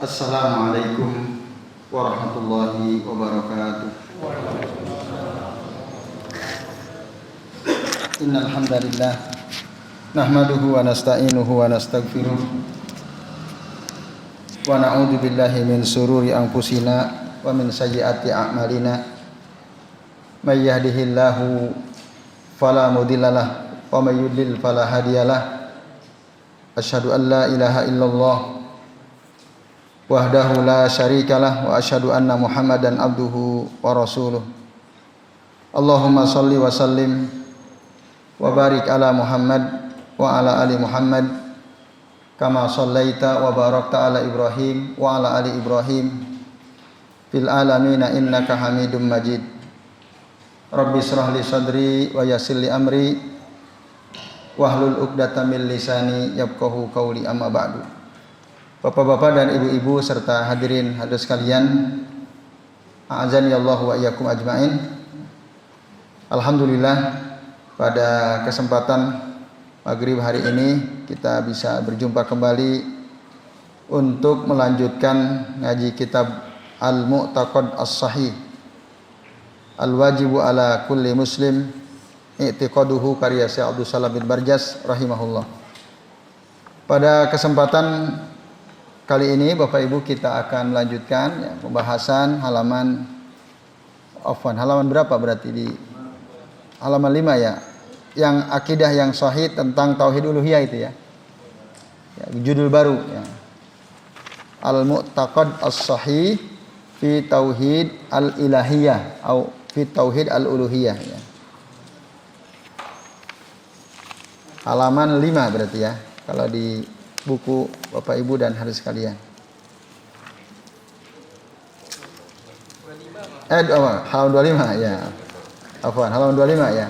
Assalamualaikum warahmatullahi wabarakatuh. Innal hamdalillah nahmaduhu wa nasta'inuhu wa nastaghfiruh wa na'udzu billahi min sururi anfusina wa min sayyiati a'malina. May yahdihillahu fala mudhillalah wa may yudlil fala hadiyalah. Asyhadu an la ilaha illallah wahdahu la syarikalah wa asyhadu anna Muhammadan abduhu wa rasuluh. Allahumma shalli wa sallim wa barik ala Muhammad wa ala ali Muhammad kama shallaita wa barakta ala Ibrahim wa ala ali Ibrahim fil alamin innaka Hamidum Majid. Rabbi shrah li sadri wa yassir li amri wahlul 'uqdatam min lisani yafqahu qawli, amma ba'du. Bapak-bapak dan ibu-ibu serta hadirin sekalian, a'azani Allah wa iyyakum ajmain. Alhamdulillah, pada kesempatan maghrib hari ini kita bisa berjumpa kembali untuk melanjutkan ngaji kitab Al-Mu'taqad As-Sahih Al-Wajibu ala kulli muslim i'tiqaduhu karya Syekh Abdus Salam bin Barjas rahimahullah. Pada kesempatan kali ini Bapak Ibu kita akan melanjutkan pembahasan halaman berapa berarti, di halaman 5 ya, yang akidah yang sahih tentang tauhid uluhiyah itu ya, judul baru ya. Al-Mu'taqad As-Sahih fi Tauhid Al-Ilahiyah atau fi Tauhid Al-Uluhiyah ya. Halaman 5 berarti ya kalau di buku Bapak Ibu dan hadirin sekalian. Halaman 25 ya. Afwan, halaman 25 ya.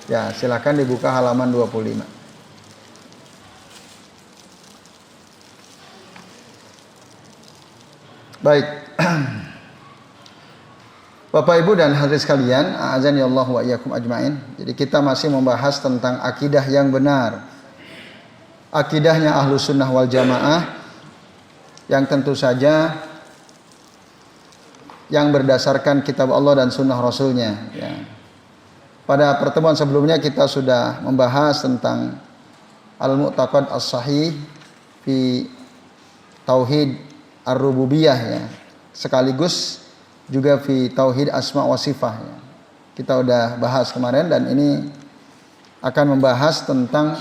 Ya, silakan dibuka halaman 25. Baik. Bapak Ibu dan hadirin sekalian, a'azani Allah wa iyyakum ajmain. Jadi kita masih membahas tentang akidah yang benar. Akidahnya ahlu sunnah wal jamaah yang tentu saja yang berdasarkan kitab Allah dan sunnah rasulnya ya. Pada pertemuan sebelumnya kita sudah membahas tentang Al-Mu'taqad As-Sahih fi Tauhid Ar-Rububiyah ya, sekaligus juga fi Tauhid Asma wa Sifah ya. Kita udah bahas kemarin dan ini akan membahas tentang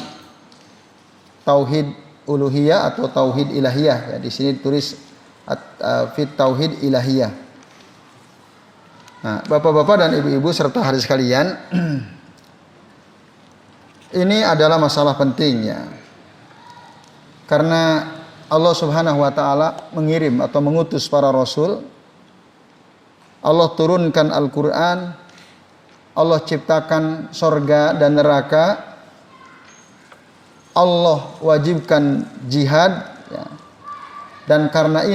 Tauhid uluhiyah atau tauhid ilahiyah ya. Di sini tulis fit tauhid ilahiyah. Nah, Bapak-bapak dan ibu-ibu serta hadirin sekalian, ini adalah masalah penting ya. Karena Allah Subhanahu wa taala mengirim atau mengutus para rasul. Allah turunkan Al-Qur'an. Allah ciptakan sorga dan neraka. Allah wajibkan jihad ya. Dan karena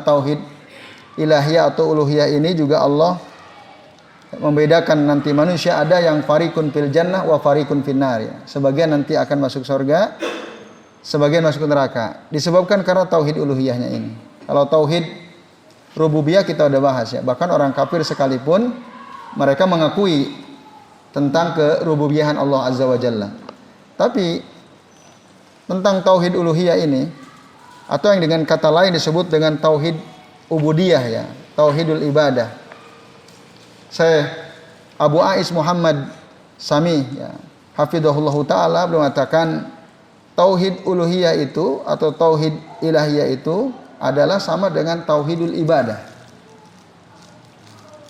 tauhid ilahiyah atau uluhiyah ini juga Allah membedakan nanti manusia, ada yang farikun fil jannah wa farikun finnar ya. Sebagian nanti akan masuk surga, sebagian masuk neraka. Disebabkan karena tauhid uluhiyahnya ini. Kalau tauhid rububiyah kita udah bahas ya. Bahkan orang kafir sekalipun mereka mengakui tentang kerububiyahan Allah Azza wa Jalla. Tapi tentang tauhid uluhiyah ini, atau yang dengan kata lain disebut dengan tauhid ubudiyah ya, tauhidul ibadah. Syekh Abu Ais Muhammad Sami ya, hafizahullah taala mengatakan tauhid uluhiyah itu atau tauhid ilahiyah itu adalah sama dengan tauhidul ibadah.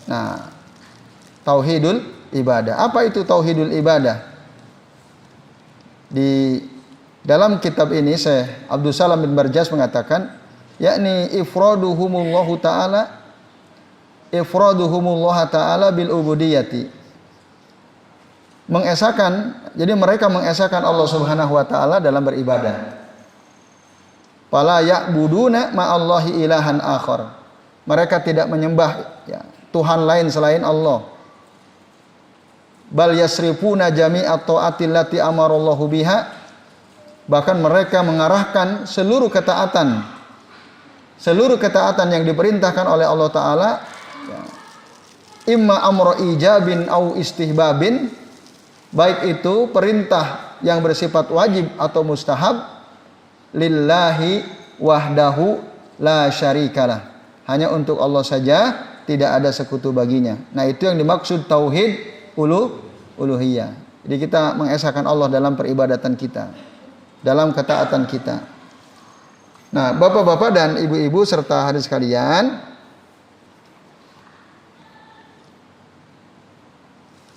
Nah, tauhidul ibadah. Apa itu tauhidul ibadah? Di dalam kitab ini Syekh Abdul Salam bin Barjas mengatakan, yakni ifraduhumullah ta'ala bil ubudiyati. Mengesahkan, jadi mereka mengesahkan Allah Subhanahu wa taala dalam beribadah. Fala ya'buduna ma'allahi ilahan akhar. Mereka tidak menyembah ya, Tuhan lain selain Allah. Bal yasrifuna jami'at ta'atil lati amarallahu biha. Bahkan mereka mengarahkan seluruh ketaatan seluruh ketaatan yang diperintahkan oleh Allah Ta'ala, ya, imma amro ijabin au istihbabin, baik itu perintah yang bersifat wajib atau mustahab, lillahi wahdahu la syarikalah, hanya untuk Allah saja, tidak ada sekutu baginya. Nah, itu yang dimaksud tauhid uluhiyah. Jadi kita mengesahkan Allah dalam peribadatan kita, dalam ketaatan kita. Nah, bapak-bapak dan ibu-ibu serta hadirin sekalian,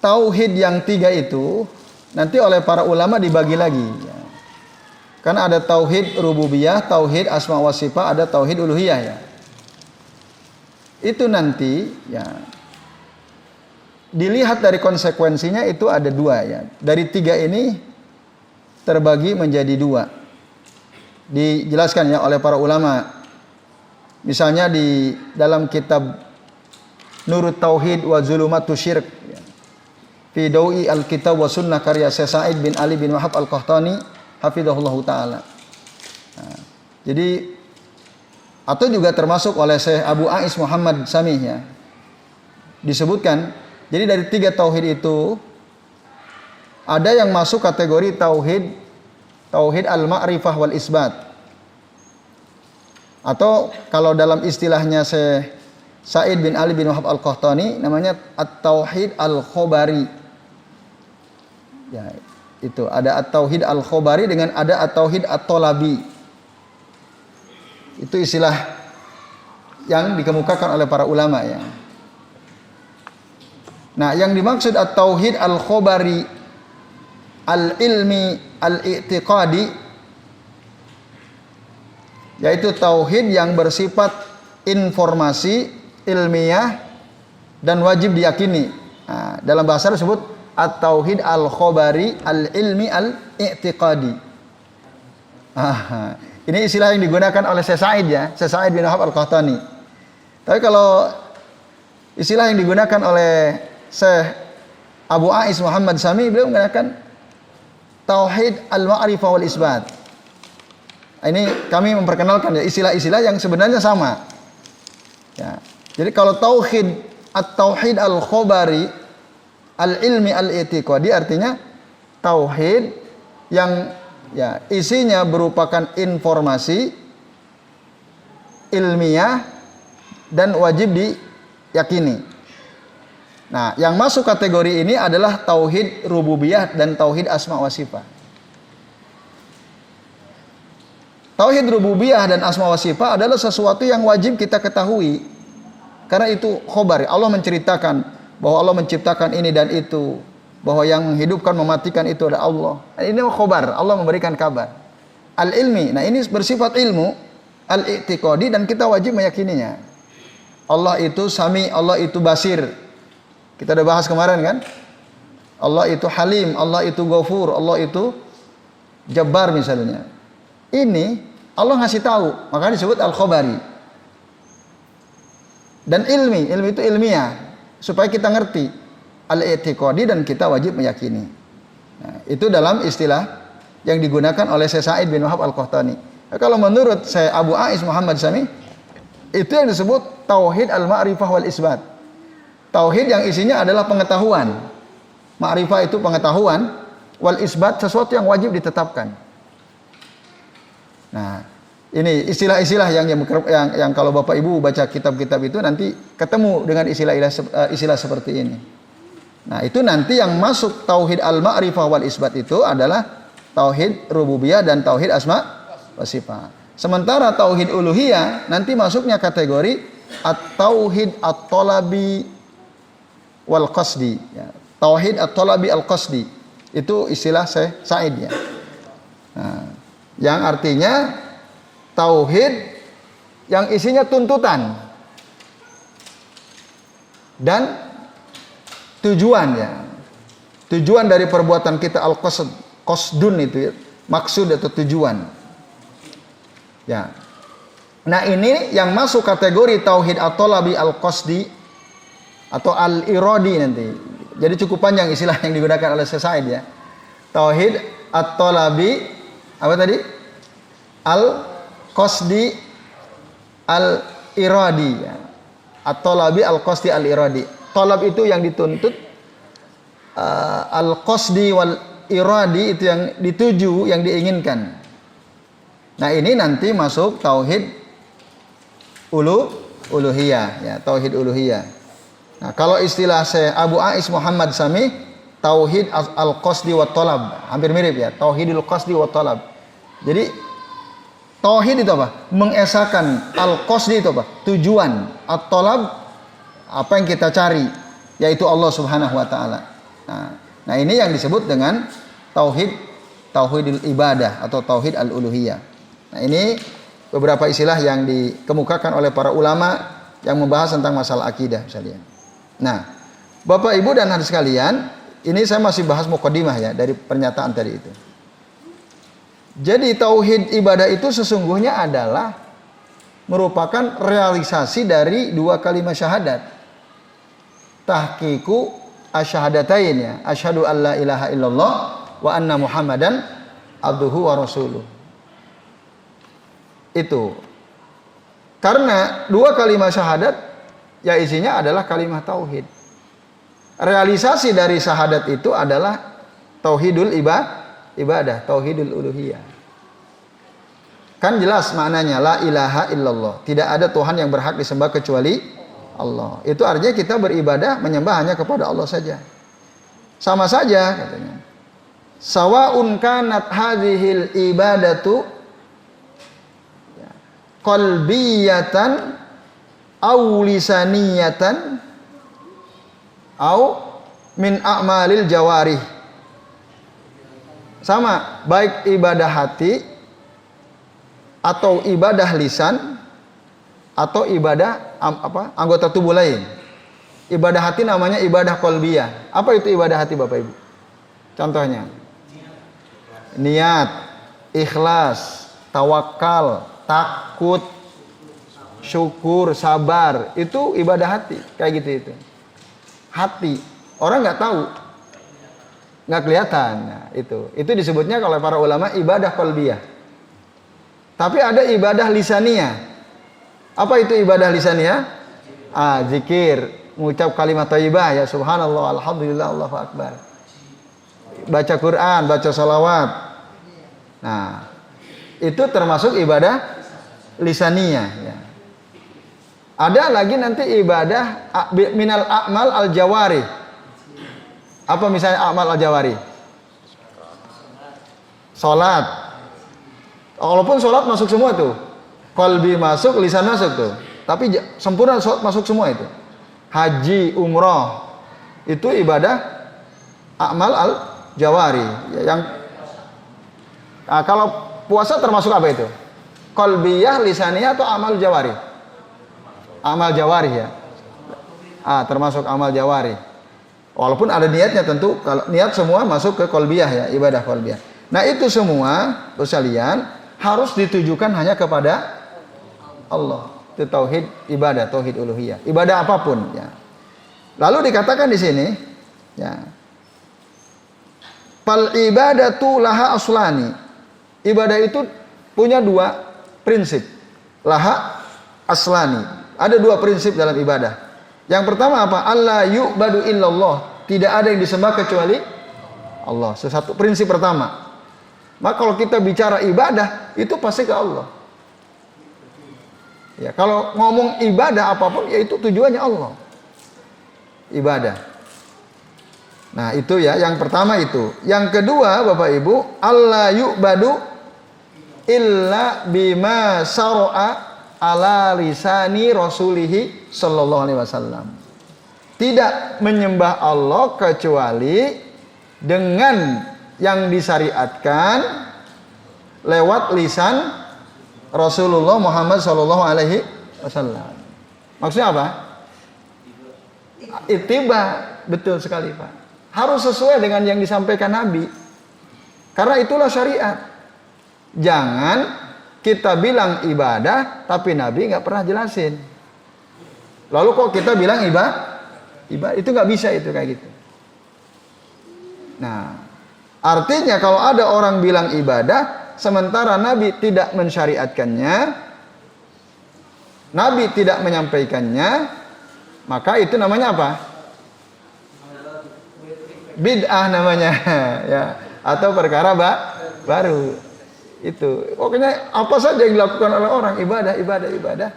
tauhid yang 3 itu nanti oleh para ulama dibagi lagi. Kan ada tauhid rububiyah, tauhid asma wa sifat, ada tauhid uluhiyah ya. Itu nanti ya dilihat dari konsekuensinya itu ada 2 ya. Dari 3 ini terbagi menjadi 2. Dijelaskan ya oleh para ulama. Misalnya di dalam kitab Nurut Tauhid wa Zulumatu Syirk ya, fi Dawi Al-Kitab wa Sunnah karya Syekh Sa'id bin Ali bin Wahab Al-Qahtani hafizahullahu taala. Nah, jadi atau juga termasuk oleh Syekh Abu Ais Muhammad Samih ya. Disebutkan, jadi dari 3 tauhid itu ada yang masuk kategori tauhid al-ma'rifah wal isbat. Atau kalau dalam istilahnya Syekh Sa'id bin Ali bin Wahab Al-Qahtani namanya at-tauhid al-khobari. Ya, itu ada at-tauhid al-khobari dengan ada at-tauhid at-tolabi. Itu istilah yang dikemukakan oleh para ulama ya. Nah, yang dimaksud at-tauhid al-khobari al-ilmi al-i'tiqadi, yaitu tauhid yang bersifat informasi ilmiah dan wajib diyakini. Nah, dalam bahasa disebut at-tauhid al-khobari al-ilmi al-i'tiqadi. Ini istilah yang digunakan oleh Syekh Sa'id ya, Syekh Sa'id bin Wahab Al-Qahtani. Tapi kalau istilah yang digunakan oleh Syekh Abu Ais Muhammad Sami, beliau menggunakan tauhid al-ma'rifah wal isbat. Ini kami memperkenalkan ya istilah-istilah yang sebenarnya sama. Ya. Jadi kalau tauhid at-tauhid al-khobari al-ilmi al-i'tiqadi artinya tauhid yang ya isinya berupakan informasi ilmiah dan wajib diyakini. Nah, yang masuk kategori ini adalah tauhid rububiyah dan tauhid asma wa sifat. Tauhid rububiyah dan asma wa sifat adalah sesuatu yang wajib kita ketahui. Karena itu khobar. Allah menceritakan bahwa Allah menciptakan ini dan itu, bahwa yang menghidupkan mematikan itu adalah Allah. Ini khobar, Allah memberikan kabar. Al-ilmi, nah ini bersifat ilmu, al-i'tiqadi, dan kita wajib meyakininya. Allah itu sami, Allah itu basir. Kita udah bahas kemarin kan? Allah itu halim, Allah itu ghafur, Allah itu jabbar misalnya. Ini Allah ngasih tahu, makanya disebut al-khobari. Dan ilmi itu ilmiah, supaya kita ngerti al-i'tiqadi dan kita wajib meyakini. Nah, itu dalam istilah yang digunakan oleh Syekh Sa'id bin Wahab Al-Qahtani. Nah, kalau menurut Syekh Abu Ais Muhammad Sami, itu yang disebut tauhid al-ma'rifah wal isbat. Tauhid yang isinya adalah pengetahuan. Ma'rifah itu pengetahuan, wal isbat sesuatu yang wajib ditetapkan. Nah, ini istilah-istilah yang kalau Bapak Ibu baca kitab-kitab itu nanti ketemu dengan istilah seperti ini. Nah, itu nanti yang masuk tauhid al-ma'rifah wal isbat itu adalah tauhid rububiyah dan tauhid asma wa sifat. Sementara tauhid uluhiyah nanti masuknya kategori at-tauhid at-talabi wal qasdi ya. Tauhid at-talabi al-qasdi itu istilah Syekh Sa'id ya. Nah, yang artinya tauhid yang isinya tuntutan dan tujuan ya. Tujuan dari perbuatan kita al-qasd, qasdun itu ya, maksud atau tujuan. Ya. Nah, ini yang masuk kategori tauhid at-talabi al-qasdi atau al-iradi nanti. Jadi cukup panjang istilah yang digunakan oleh Syekh Sa'id ya. Tauhid at-talabi apa tadi? Al-qasdi al-iradi ya. At-talabi al-qasdi al-iradi. Talab itu yang dituntut, al-qasdi wal iradi itu yang dituju, yang diinginkan. Nah, ini nanti masuk tauhid uluhiyah ya, tauhid uluhiyah. Nah, kalau istilah saya Abu Ais Muhammad Sami, tauhid al-qasdi wa talab, hampir mirip ya, tauhidul qasdi wa talab. Jadi tauhid itu apa? Mengesahkan, al-qasdi itu apa? Tujuan, at-talab apa yang kita cari, yaitu Allah Subhanahu wa taala. Nah, ini yang disebut dengan tauhidul ibadah atau tauhid al-uluhiyah. Nah, ini beberapa istilah yang dikemukakan oleh para ulama yang membahas tentang masalah akidah misalnya. Nah, Bapak Ibu dan hadirin sekalian, ini saya masih bahas muqaddimah ya dari pernyataan tadi itu. Jadi tauhid ibadah itu sesungguhnya adalah merupakan realisasi dari dua kalimat syahadat. Tahqiqu asyhadatain ya, asyhadu alla ilaha illallah wa anna muhammadan abduhu wa rasuluh. Itu. Karena dua kalimat syahadat ya isinya adalah kalimat tauhid. Realisasi dari syahadat itu adalah tauhidul ibadah, tauhidul uluhiyah. Kan jelas maknanya la ilaha illallah. Tidak ada Tuhan yang berhak disembah kecuali Allah. Itu artinya kita beribadah menyembah hanya kepada Allah saja. Sama saja katanya. Sawa'un kanat hadhil ibadatu qalbiyatan aw lisaniyatan aw min a'malil jawarih. Sama, baik ibadah hati atau ibadah lisan atau ibadah anggota tubuh lain. Ibadah hati namanya ibadah qalbiyah. Apa itu ibadah hati Bapak Ibu? Contohnya niat, ikhlas, tawakal, takut, syukur, sabar, itu ibadah hati, kayak gitu itu. Hati, orang nggak tahu, nggak kelihatan. Nah, itu disebutnya kalau para ulama ibadah qalbiyah. Tapi ada ibadah lisaniyah. Apa itu ibadah lisaniyah? Zikir, mengucap kalimat thayyibah ya, subhanallah, alhamdulillah, Allahu akbar. Baca Quran, baca salawat. Nah, itu termasuk ibadah lisaniyah ya. Ada lagi nanti ibadah minal a'mal al-jawari. Apa misalnya a'mal al-jawari? Salat. Walaupun salat masuk semua tuh. Qalbi masuk, lisan masuk tuh. Tapi sempurna salat masuk semua itu. Haji, umrah. Itu ibadah a'mal al-jawari. Kalau puasa termasuk apa itu? Qalbiyah, lisaniyah atau amal jawari? Amal jawari ya. Termasuk amal jawari. Walaupun ada niatnya tentu, kalau niat semua masuk ke qalbiyah ya, ibadah qalbiyah. Nah, itu semua sekalian harus ditujukan hanya kepada Allah. Itu tauhid ibadah, tauhid uluhiyah. Ibadah apapun ya. Lalu dikatakan di sini ya. Fal ibadatu laha aslani. Ibadah itu punya dua prinsip. Laha aslani. Ada dua prinsip dalam ibadah. Yang pertama apa? Allah yu'badu illallah. Tidak ada yang disembah kecuali Allah. Satu prinsip pertama. Maka kalau kita bicara ibadah, itu pasti ke Allah. Ya, kalau ngomong ibadah apapun, ya itu tujuannya Allah. Ibadah. Nah, itu ya, yang pertama itu. Yang kedua, Bapak Ibu, Allah yu'badu illa bima syara'a ala lisani rasulihi sallallahu alaihi wasallam. Tidak menyembah Allah kecuali dengan yang disyariatkan lewat lisan Rasulullah Muhammad sallallahu alaihi wasallam. Maksudnya apa? Ittiba, betul sekali Pak. Harus sesuai dengan yang disampaikan Nabi. Karena itulah syariat. Jangan kita bilang ibadah, tapi Nabi nggak pernah jelasin. Lalu kok kita bilang ibadah, itu nggak bisa itu kayak gitu. Nah, artinya kalau ada orang bilang ibadah, sementara Nabi tidak mensyariatkannya, Nabi tidak menyampaikannya, maka itu namanya apa? Bid'ah namanya ya, atau perkara baru. Itu pokoknya apa saja yang dilakukan oleh orang, ibadah.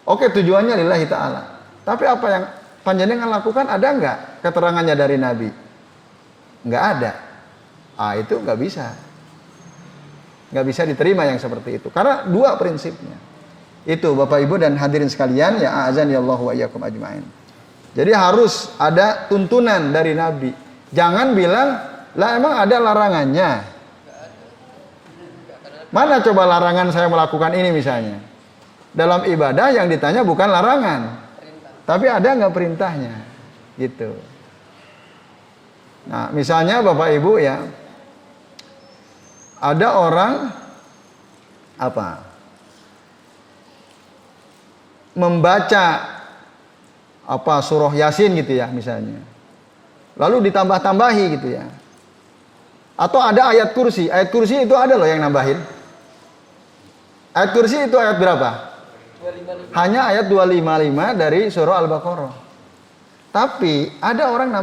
Oke, tujuannya lillahi ta'ala. Tapi apa yang panjenengan lakukan, ada enggak keterangannya dari Nabi? Enggak ada. Itu enggak bisa. Enggak bisa diterima yang seperti itu. Karena dua prinsipnya. Itu Bapak Ibu dan hadirin sekalian, ya azan ya Allah wa iyyakum ajmain. Jadi harus ada tuntunan dari Nabi. Jangan bilang, lah emang ada larangannya. Mana coba larangan saya melakukan ini misalnya? Dalam ibadah yang ditanya bukan larangan, tapi ada nggak perintahnya, gitu. Nah, misalnya Bapak Ibu ya, ada orang membaca surah Yasin gitu ya misalnya, lalu ditambah-tambahi gitu ya, atau ada ayat kursi itu ada loh yang nambahin. Ayat kursi itu ayat berapa? 255. Hanya ayat 255 dari surah Al-Baqarah. Tapi ada orang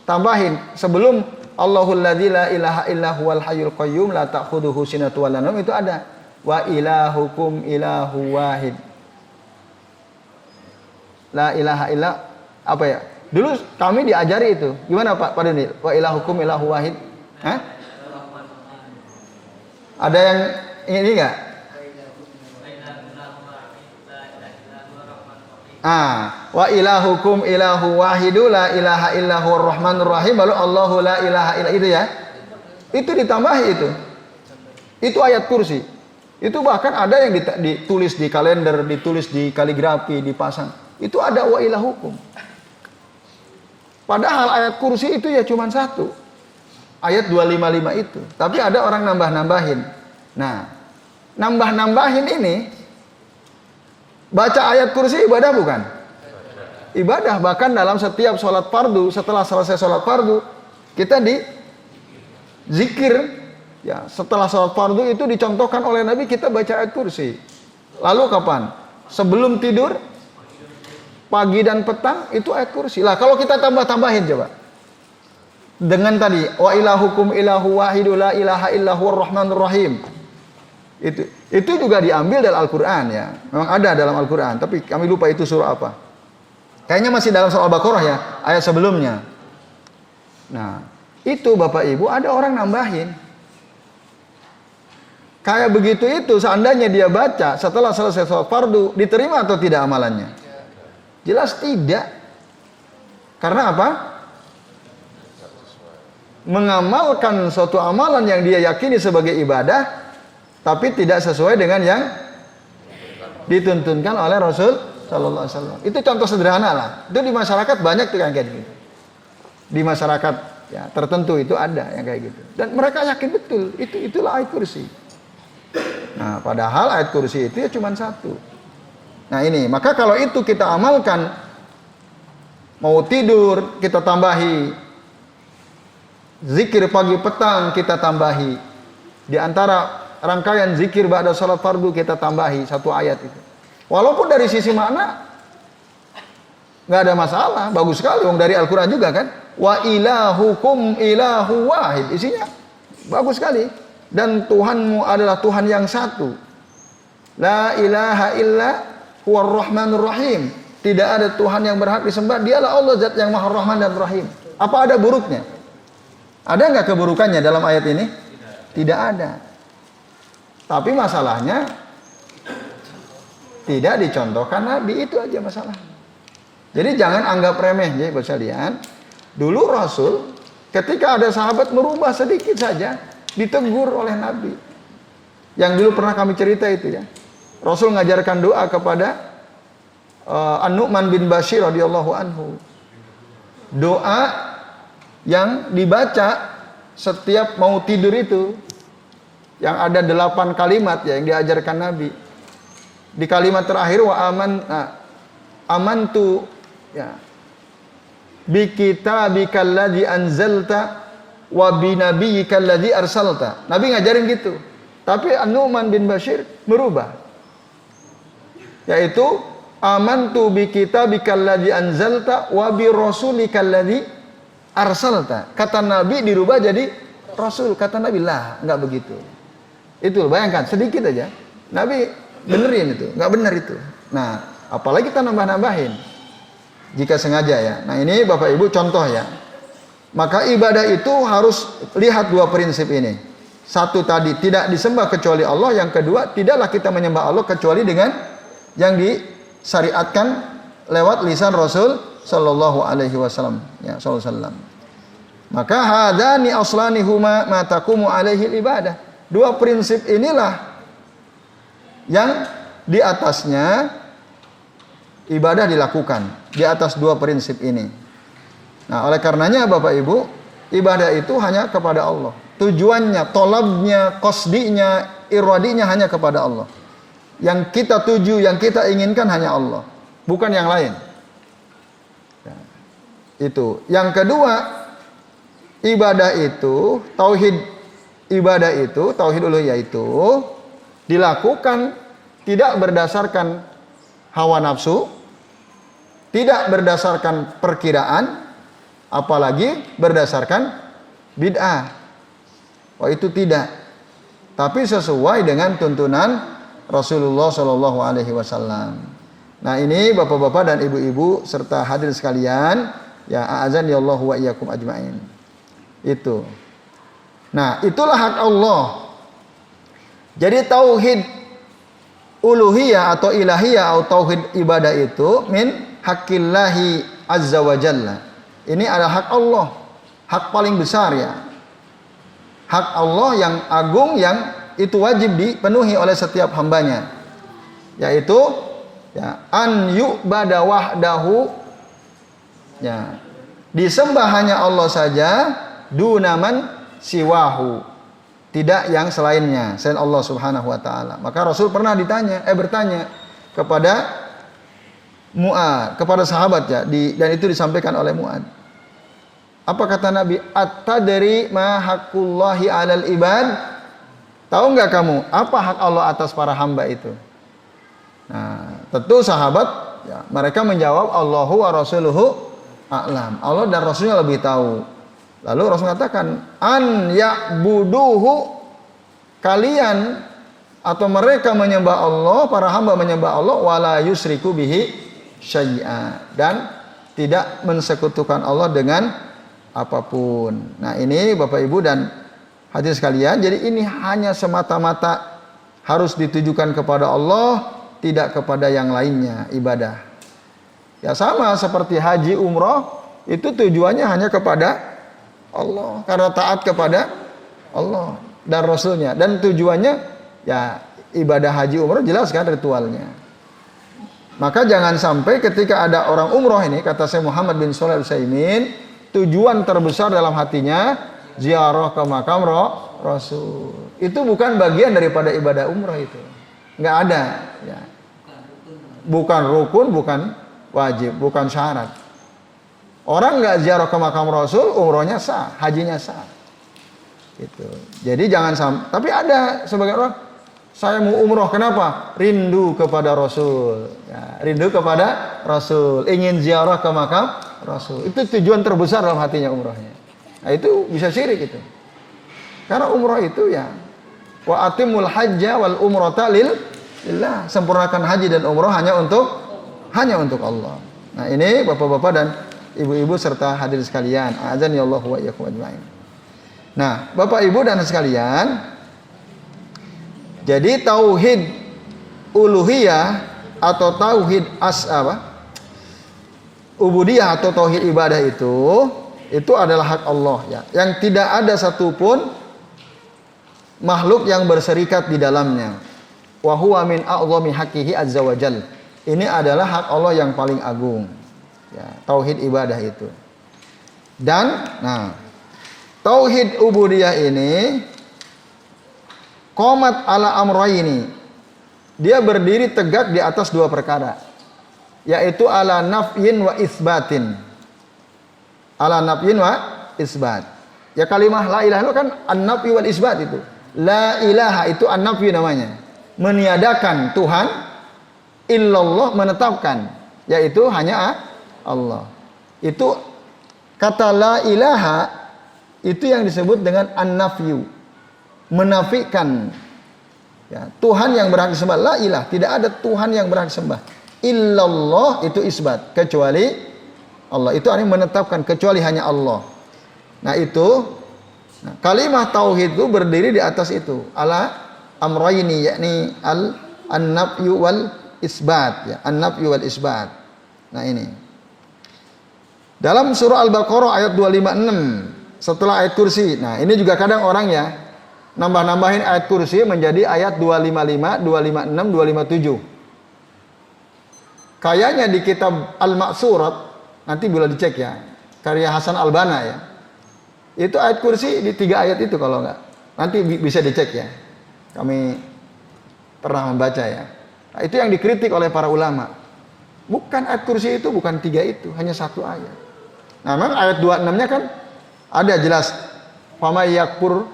tambahin sebelum Allahul ladzi la ilaha illa huwal hayyul qayyum la ta'khudhuhu sinatun wa la nawm, itu ada wa ilahukum ilahu wahid. La ilaha illa apa ya? Dulu kami diajari itu. Gimana Pak Doni? Wa ilahukum ilahu wahid. Hah? Ada yang ini enggak? Wa ilahukum ilahu wahidu la ilaha illahu ar-rahmanur rahim, lalu Allahu la ilaha illa, itu ya. Itu ditambahi itu. Itu ayat kursi. Itu bahkan ada yang ditulis di kalender, ditulis di kaligrafi, dipasang. Itu ada wa ilahukum. Padahal ayat kursi itu ya cuma satu. Ayat 255 itu. Tapi ada orang nambah-nambahin. Nah, nambah-nambahin ini, baca ayat kursi ibadah bukan? Ibadah. Bahkan dalam setiap sholat fardu, setelah selesai sholat fardu, kita di zikir. Ya, setelah sholat fardu itu dicontohkan oleh Nabi, kita baca ayat kursi. Lalu kapan? Sebelum tidur, pagi dan petang, itu ayat kursi. Lah kalau kita tambah-tambahin coba. Dengan tadi, wa ilahukum ilahu wahidu la ilaha illahu ar-rahmanur rahim. Itu juga diambil dari Al-Quran ya. Memang ada dalam Al-Quran, tapi kami lupa itu surah apa. Kayaknya masih dalam surah Al-Baqarah ya, ayat sebelumnya. Nah, itu Bapak Ibu ada orang nambahin. Kayak begitu itu, seandainya dia baca setelah selesai sholat fardu, diterima atau tidak amalannya? Jelas tidak. Karena apa? Mengamalkan suatu amalan yang dia yakini sebagai ibadah, tapi tidak sesuai dengan yang dituntunkan oleh Rasul Sallallahu Alaihi Wasallam. Itu contoh sederhana lah. Itu di masyarakat banyak tuh yang kayak gitu. Di masyarakat ya tertentu itu ada yang kayak gitu. Dan mereka yakin betul itulah ayat kursi. Nah, padahal ayat kursi itu ya cuma satu. Nah ini, maka kalau itu kita amalkan, mau tidur kita tambahi, zikir pagi petang kita tambahi, di antara rangkaian zikir ba'da salat fardu kita tambahi satu ayat itu. Walaupun dari sisi makna nggak ada masalah, bagus sekali. Wong dari Al-Quran juga kan. Wa ilahukum ilahu wahid, isinya bagus sekali. Dan Tuhanmu adalah Tuhan yang satu. La ilaha illa huwar rahmanur rahim. Tidak ada Tuhan yang berhak disembah, dialah Allah zat yang maha rahman dan rahim. Apa ada buruknya? Ada nggak keburukannya dalam ayat ini? Tidak ada. Tapi masalahnya tidak dicontohkan Nabi, itu aja masalah. Jadi jangan anggap remeh ya buat sekalian. Dulu Rasul ketika ada sahabat merubah sedikit saja, ditegur oleh Nabi. Yang dulu pernah kami cerita itu ya. Rasul ngajarkan doa kepada An-Nu'man bin Bashir radhiyallahu anhu. Doa yang dibaca setiap mau tidur itu, yang ada 8 kalimat ya yang diajarkan Nabi. Di kalimat terakhir wa amantu ya bi kitabikal ladzi anzalta wa bi nabiyyikal ladzi arsalta. Nabi ngajarin gitu. Tapi An-Nu'man bin Bashir merubah. yaitu amantu bi kitabikal ladzi anzalta wa bi rasulikal ladzi arsalta. Kata Nabi dirubah jadi Rasul. Kata Nabi, lah, enggak begitu. Itu bayangkan sedikit aja. Nabi benerin itu, enggak benar itu. Nah, apalagi kita nambah-nambahin. Jika sengaja ya. Nah, ini Bapak Ibu contoh ya. Maka ibadah itu harus lihat dua prinsip ini. Satu tadi, tidak disembah kecuali Allah. Yang kedua, tidaklah kita menyembah Allah kecuali dengan yang disyariatkan lewat lisan Rasul sallallahu alaihi wasallam. Ya, sallallahu alaihi wasallam. Maka hadani aslani huma ma taqumu alaihi ibadah. Dua prinsip inilah yang di atasnya ibadah dilakukan. Di atas dua prinsip ini. Nah, oleh karenanya Bapak Ibu, ibadah itu hanya kepada Allah. Tujuannya, tolabnya, qasdinya, iradinya hanya kepada Allah. Yang kita tuju, yang kita inginkan hanya Allah, bukan yang lain. Ya, itu. Yang kedua, ibadah itu, tauhid ibadah itu, tauhid uluhiyah itu dilakukan tidak berdasarkan hawa nafsu, tidak berdasarkan perkiraan, apalagi berdasarkan bid'ah. Oh, itu tidak. Tapi sesuai dengan tuntunan Rasulullah Shallallahu Alaihi Wasallam. Nah, ini bapak-bapak dan ibu-ibu serta hadirin sekalian, ya a'azani Allah wa iyyakum ajmain. Itu. Nah, itulah hak Allah. Jadi tauhid uluhiyah atau ilahiyah atau tauhid ibadah itu min hakillahi azza wa jalla. Ini adalah hak Allah, hak paling besar ya. Hak Allah yang agung yang itu wajib dipenuhi oleh setiap hambanya. Yaitu ya, an yu'bada wahdahu, ya, disembah hanya Allah saja, dunaman siwahu, tidak yang selainnya, selain Allah Subhanahu wa taala. Maka Rasul pernah bertanya kepada Mu'ad, kepada sahabat ya, dan itu disampaikan oleh Mu'ad. Apa kata Nabi? At-tadri ma haqqullahi 'alal ibad? Tahu enggak kamu apa hak Allah atas para hamba itu? Nah, tentu sahabat ya, mereka menjawab Allahu wa rasuluhu a'lam. Allah dan Rasulnya lebih tahu. Lalu Rasul katakan, an ya'buduhu, kalian atau mereka menyembah Allah, para hamba menyembah Allah, wala yusriku bihi syai'a, dan tidak mensekutukan Allah dengan apapun. Nah, ini Bapak Ibu dan hadirin sekalian, jadi ini hanya semata-mata harus ditujukan kepada Allah, tidak kepada yang lainnya ibadah. Ya sama seperti haji umroh, itu tujuannya hanya kepada Allah, karena taat kepada Allah dan Rasulnya. Dan tujuannya ya ibadah haji umroh jelas kan ritualnya. Maka jangan sampai ketika ada orang umroh ini, kata Syekh Muhammad bin Shalih Al-Utsaimin, tujuan terbesar dalam hatinya ziarah ke makam Rasul. Itu bukan bagian daripada ibadah umroh itu. Nggak ada. Ya. Bukan rukun, bukan wajib, bukan syarat. Orang nggak ziarah ke makam Rasul, umrohnya sah, hajinya sah. Gitu. Jadi jangan sampai. Tapi ada sebagian orang, saya mau umroh, kenapa? Rindu kepada Rasul. Ya, rindu kepada Rasul. Ingin ziarah ke makam Rasul. Itu tujuan terbesar dalam hatinya umrohnya. Nah, itu bisa syirik itu. Karena umroh itu ya wa atimul hajja wal umrata lillah. Sempurnakan haji dan umroh hanya untuk Allah. Nah, ini bapak-bapak dan ibu-ibu serta hadirin sekalian, azan ya Allah wa iyyakum ajmain. Nah, Bapak Ibu dan sekalian, jadi tauhid uluhiyah atau tauhid ubudiyah atau tauhid ibadah itu adalah hak Allah ya, yang tidak ada satupun makhluk yang berserikat di dalamnya. Wa huwa min a'zami haqqihi azza wa jalla. Ini adalah hak Allah yang paling agung. Ya, tauhid ibadah itu. Dan tauhid ubudiyah ini qomat ala amrayni. Dia berdiri tegak di atas dua perkara, yaitu ala nafyin wa isbatin. Ala nafyin wa isbat. Ya kalimah la ilaha illallah kan an-nafy wal isbat itu. La ilaha itu an-nafy namanya. Meniadakan Tuhan, illallah menetapkan, yaitu hanya Allah. Itu kata la ilaha itu yang disebut dengan an-nafyu, menafikan. Ya, Tuhan yang berhak disembah, la ilah, tidak ada Tuhan yang berhak disembah. Illallah itu isbat, kecuali Allah. Itu artinya menetapkan, kecuali hanya Allah. Nah itu, kalimah tauhid itu berdiri di atas itu, ala amrayni, yakni an-nafyu wal isbat, ya, an-nafyu wal isbat. Nah ini. Dalam surah Al-Baqarah ayat 256 setelah ayat kursi. Nah, ini juga kadang orang ya nambah-nambahin ayat kursi menjadi ayat 255, 256, 257. Kayaknya di kitab Al-Ma'surat, nanti boleh dicek ya, karya Hasan Al-Banna ya. Itu ayat kursi di 3 ayat itu kalau enggak. Nanti bisa dicek ya. Kami pernah membaca ya. Nah, itu yang dikritik oleh para ulama. Bukan ayat kursi itu, bukan 3 itu, hanya 1 ayat. Nah, memang ayat 26-nya kan ada jelas. Famay yakfur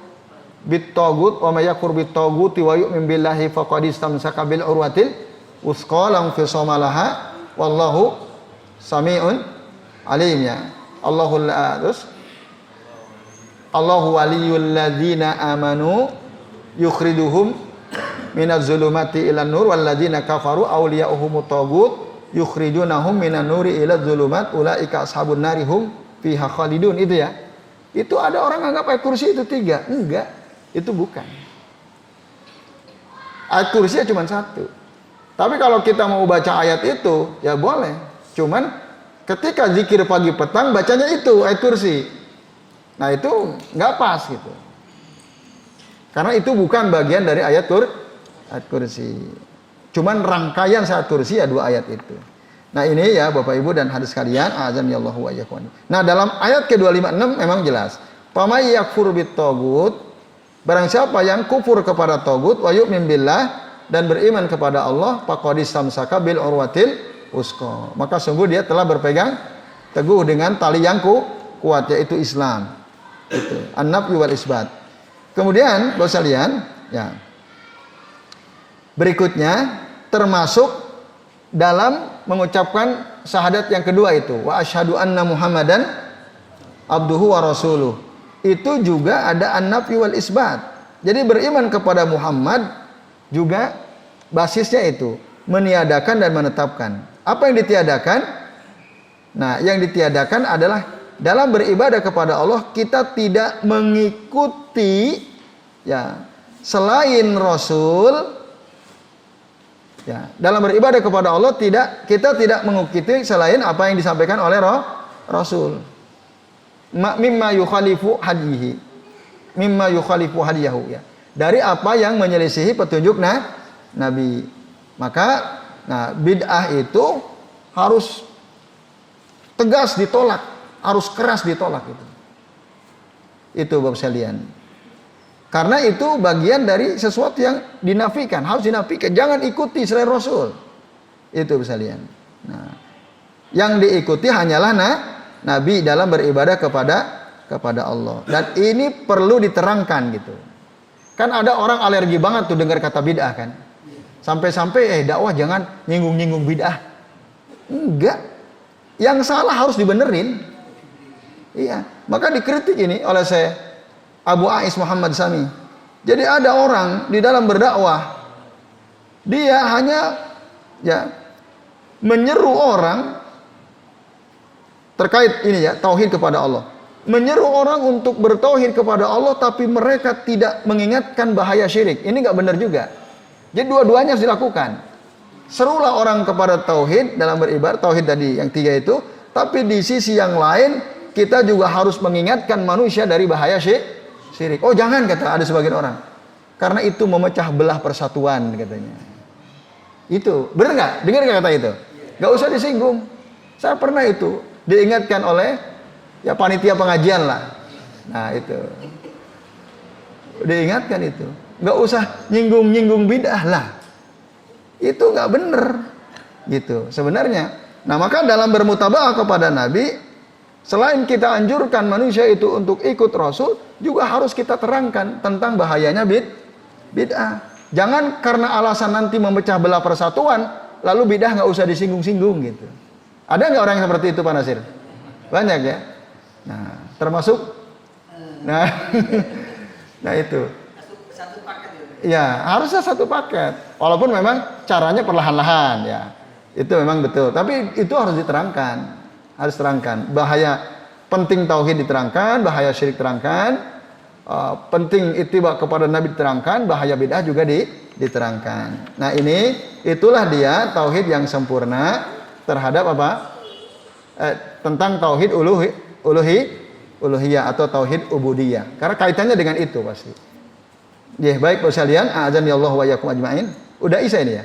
bit-taghut wa may yakfur bit-taghuti wa yu'min billahi faqad istamsaka bil urwatil wuthqa lam fisama laha wallahu sami'un alim ya. Allahu waliyul ladzina amanu yukhrijuhum minaz zulumati ilan nur wal ladzina kafaru awliya'uhumut taghut yukhrijunahum minan nuri ila dzulumat ulaika ashabun nari hum fiha khalidun. Itu ya. Itu ada orang anggap ayat kursi itu 3. Enggak, itu bukan. Ayat kursi cuma 1. Tapi kalau kita mau baca ayat itu, ya boleh. Cuman ketika zikir pagi petang bacanya itu ayat kursi. Nah itu nggak pas gitu. Karena itu bukan bagian dari ayat kursi. Cuman rangkaian ayat kursi ya 2 ayat itu. Nah ini ya Bapak Ibu dan hadirin sekalian, azanillahu wa iyyakum. Nah dalam ayat ke-256 memang jelas. Famay yakfur bit-taghut, barang siapa yang kufur kepada tagut wa yu'min billah dan beriman kepada Allah, faqad istamsaka bil urwatil wuthqa. Maka sungguh dia telah berpegang teguh dengan tali yang kuat, yaitu Islam. Itu an-nafyu wal isbat. Kemudian Bapak sekalian, ya. Berikutnya termasuk dalam mengucapkan syahadat yang kedua itu wa asyhadu anna Muhammadan abduhu wa rasuluh. Itu juga ada an-nafyu wal isbat. Jadi beriman kepada Muhammad juga basisnya itu meniadakan dan menetapkan. Apa yang ditiadakan? Nah, yang ditiadakan adalah dalam beribadah kepada Allah kita tidak mengikuti ya selain Rasul. Ya, dalam beribadah kepada Allah kita tidak mengikuti selain apa yang disampaikan oleh Rasul. Mimma yukhalifu hadihi. Mimma yukhalifu hadiyahu ya. Dari apa yang menyelisihi petunjuk Nabi. Maka bid'ah itu harus tegas ditolak, harus keras ditolak itu. Itu Bapak sekalian. Karena itu bagian dari sesuatu yang dinafikan, harus dinafikan. Jangan ikuti selain Rasul. Itu bisa lihat. Nah, yang diikuti hanyalah Nabi dalam beribadah kepada Allah. Dan ini perlu diterangkan gitu. Kan ada orang alergi banget tuh dengar kata bid'ah kan. Sampai-sampai dakwah jangan nyinggung-nyinggung bid'ah. Enggak. Yang salah harus dibenerin. Iya. Maka dikritik ini oleh saya Abu Ais Muhammad Sami. Jadi ada orang di dalam berdakwah, dia hanya menyeru orang terkait ini ya tauhid kepada Allah. Menyeru orang untuk bertauhid kepada Allah, tapi mereka tidak mengingatkan bahaya syirik. Ini nggak benar juga. Jadi dua-duanya harus dilakukan. Serulah orang kepada tauhid dalam beribadah, tauhid tadi yang 3 itu, tapi di sisi yang lain kita juga harus mengingatkan manusia dari bahaya syirik. Oh jangan, kata ada sebagian orang, karena itu memecah belah persatuan katanya. Itu benar nggak? Dengar nggak kata itu? Nggak usah disinggung. Saya pernah itu diingatkan oleh panitia pengajian lah. Nah itu diingatkan itu. Nggak usah nyinggung bid'ah lah. Itu nggak benar. Gitu sebenarnya. Nah maka dalam bermutabaah kepada Nabi, selain kita anjurkan manusia itu untuk ikut Rasul, juga harus kita terangkan tentang bahayanya bid'ah. Jangan karena alasan nanti memecah belah persatuan, lalu bidah nggak usah disinggung-singgung gitu. Ada nggak orang yang seperti itu Pak Nasir? Banyak ya. Nah, termasuk, nah, nah itu. Satu paket ya? Ya, harusnya satu paket. Walaupun memang caranya perlahan-lahan ya. Itu memang betul. Tapi itu harus diterangkan. Harus terangkan. Bahaya penting tauhid diterangkan, bahaya syirik terangkan. Penting ittiba kepada Nabi diterangkan, bahaya bid'ah juga diterangkan. Nah ini, itulah dia tauhid yang sempurna terhadap apa? Tentang tauhid uluhiyah atau tauhid ubudiyah. Karena kaitannya dengan itu pasti. Ya, baik Bapak sekalian, a'adzani Allah wa iyyakum ajmain. Udah isya ini ya?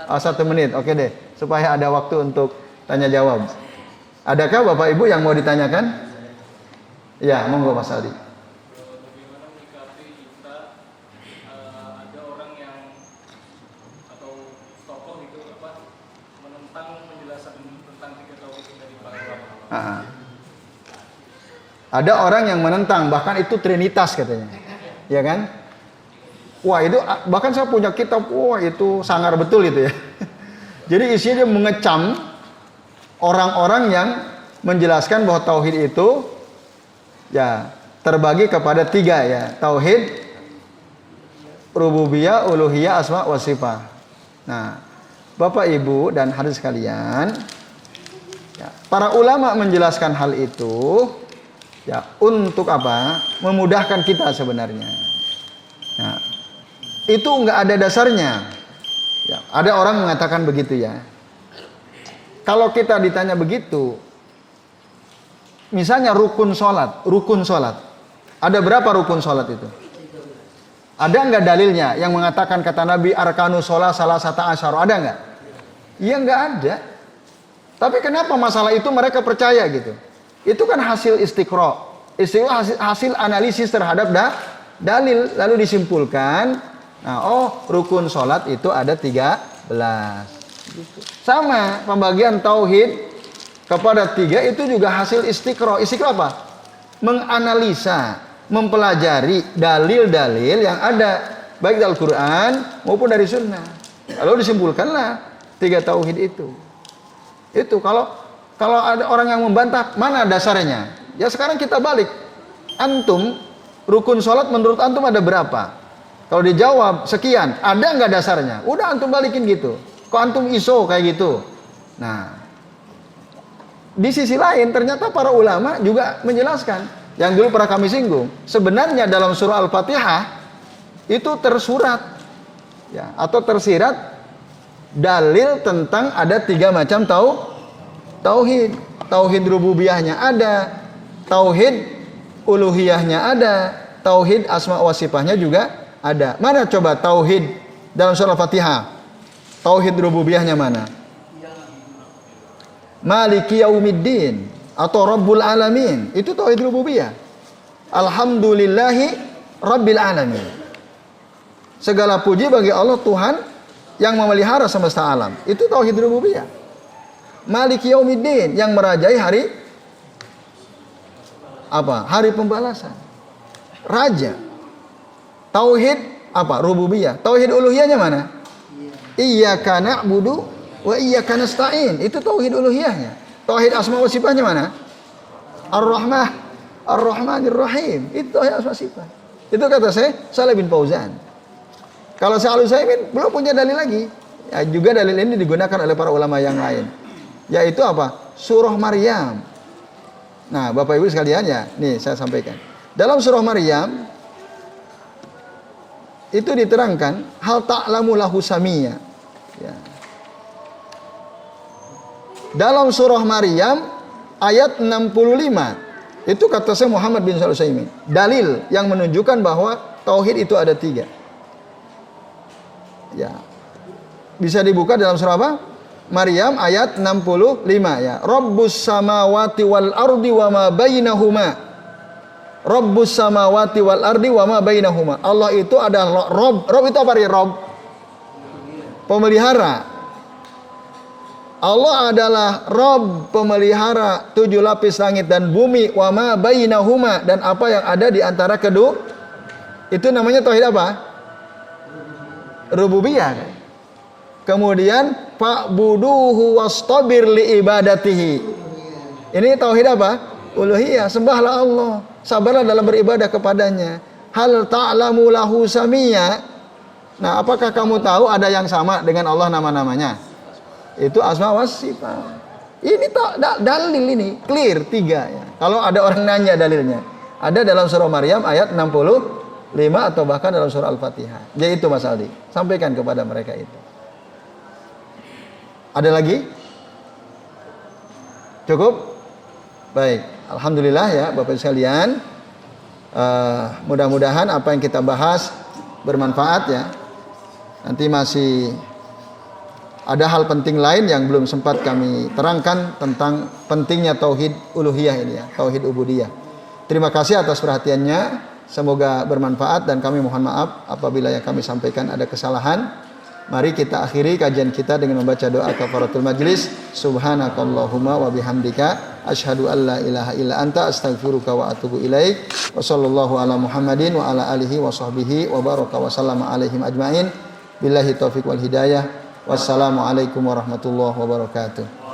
1 menit, oke deh. Supaya ada waktu untuk tanya jawab. Adakah Bapak Ibu yang mau ditanyakan? Ya, monggo Mas Aldi. Bagaimana menyikapi kita ada orang yang atau tokoh itu menentang penjelasan tentang 3 tauhid dari para ulama. Ada orang yang menentang, bahkan itu trinitas katanya. Ya kan? Wah, itu bahkan saya punya kitab, wah itu sangar betul itu ya. Jadi isinya dia mengecam orang-orang yang menjelaskan bahwa tauhid itu ya terbagi kepada 3 ya. Tauhid rububiyah, uluhiyah, asma wa sifat. Nah, Bapak Ibu dan hadirin sekalian, ya, para ulama menjelaskan hal itu ya untuk apa? Memudahkan kita sebenarnya. Nah, itu nggak ada dasarnya. Ya, ada orang mengatakan begitu ya. Kalau kita ditanya begitu, misalnya rukun sholat. Ada berapa rukun sholat itu? Ada nggak dalilnya yang mengatakan kata Nabi arkanu sholat salah satu asyar? Ada nggak? Iya nggak ada. Tapi kenapa masalah itu mereka percaya gitu? Itu kan hasil istiqra, hasil analisis terhadap dalil, lalu disimpulkan. Nah, rukun sholat itu ada 13. Sama pembagian tauhid kepada 3 itu juga hasil istiqra. Istiqra apa? Menganalisa, mempelajari dalil-dalil yang ada baik dari Al-Quran maupun dari Sunnah. Lalu disimpulkanlah 3 tauhid itu. Itu kalau ada orang yang membantah, mana dasarnya? Ya sekarang kita balik. Antum rukun sholat menurut antum ada berapa? Kalau dijawab sekian, ada nggak dasarnya? Udah antum balikin gitu. Kok antum iso kayak gitu? Nah, di sisi lain ternyata para ulama juga menjelaskan yang dulu pernah kami singgung. Sebenarnya dalam surah Al-Fatihah itu tersurat ya, atau tersirat dalil tentang ada 3 macam tauhid. Tauhid rububiyahnya ada, tauhid uluhiyahnya ada, tauhid asma wa sifatnya juga ada. Mana coba tauhid dalam surah Al-Fatihah? Tauhid rububiyahnya mana? Maliki yaumiddin atau Rabbul alamin. Itu tauhid rububiyah. Alhamdulillahi rabbil alamin. Segala puji bagi Allah Tuhan yang memelihara semesta alam. Itu tauhid rububiyah. Maliki yaumiddin, yang merajai hari apa? Hari pembalasan. Raja. Tauhid apa? Rububiyah. Tauhid uluhiyahnya mana? Iyyaka na'budu wa iyyaka nasta'in. Itu tauhid uluhiyahnya. Tauhid asma wa sifatnya mana? Ar-Rahmanir Rahim. Itu tauhid asma sifat. Itu kata saya Shalih bin Fauzan. Kalau saya Al-Utsaimin belum punya dalil lagi. Ya, juga dalil ini digunakan oleh para ulama yang lain. Yaitu apa? Surah Maryam. Nah, Bapak Ibu sekalian ya, nih saya sampaikan. Dalam surah Maryam itu diterangkan hal ta'lamu lahu samiyya. Ya. Dalam surah Maryam ayat 65 itu kata saya Muhammad bin Shalih Al-Utsaimin, dalil yang menunjukkan bahwa tauhid itu ada 3. Ya. Bisa dibuka dalam surah apa? Maryam ayat 65 ya. Rabbus samawati wal ardi wa ma bainahuma. Rabbus samawati wal ardi wa ma bainahuma. Allah itu adalah Rabb. Rabb itu apa artinya Rabb? Pemelihara. Allah adalah Rabb, pemelihara 7 lapis langit dan bumi, wa ma bainahuma, dan apa yang ada di antara kedua. Itu namanya tauhid apa? Rububiyah. Kemudian fa'buduhu wastabir li ibadatihi. Ini tauhid apa? Uluhiyah, sembahlah Allah, sabarlah dalam beribadah kepadanya. Hal ta'lamu lahu samia. Nah, apakah kamu tahu ada yang sama dengan Allah nama-namanya? Itu asma was sifat. Ini dalil ini clear 3 ya. Kalau ada orang nanya dalilnya, ada dalam surah Maryam ayat 65 atau bahkan dalam surah Al-Fatihah. Jadi itu Mas Aldi, sampaikan kepada mereka itu. Ada lagi? Cukup? Baik, alhamdulillah ya Bapak sekalian. Mudah-mudahan apa yang kita bahas bermanfaat ya. Nanti masih ada hal penting lain yang belum sempat kami terangkan tentang pentingnya tauhid uluhiyah ini ya, tauhid ubudiyah. Terima kasih atas perhatiannya. Semoga bermanfaat dan kami mohon maaf apabila yang kami sampaikan ada kesalahan. Mari kita akhiri kajian kita dengan membaca doa kafaratul majlis. Subhanakallahumma wa bihamdika asyhadu an la ilaha illa anta astaghfiruka wa atubu ilaik. Wa sallallahu ala Muhammadin wa ala alihi wa sahbihi wa baraka wa sallama alaihim ajmain. Billahi taufiq wal hidayah. Wassalamualaikum warahmatullahi wabarakatuh.